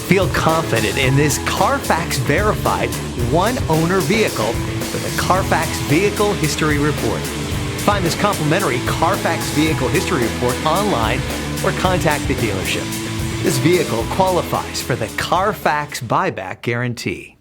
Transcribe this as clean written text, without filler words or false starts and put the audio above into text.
Feel confident in this Carfax verified one-owner vehicle with a Carfax Vehicle History Report. Find this complimentary Carfax Vehicle History Report online or contact the dealership. This vehicle qualifies for the Carfax Buyback Guarantee.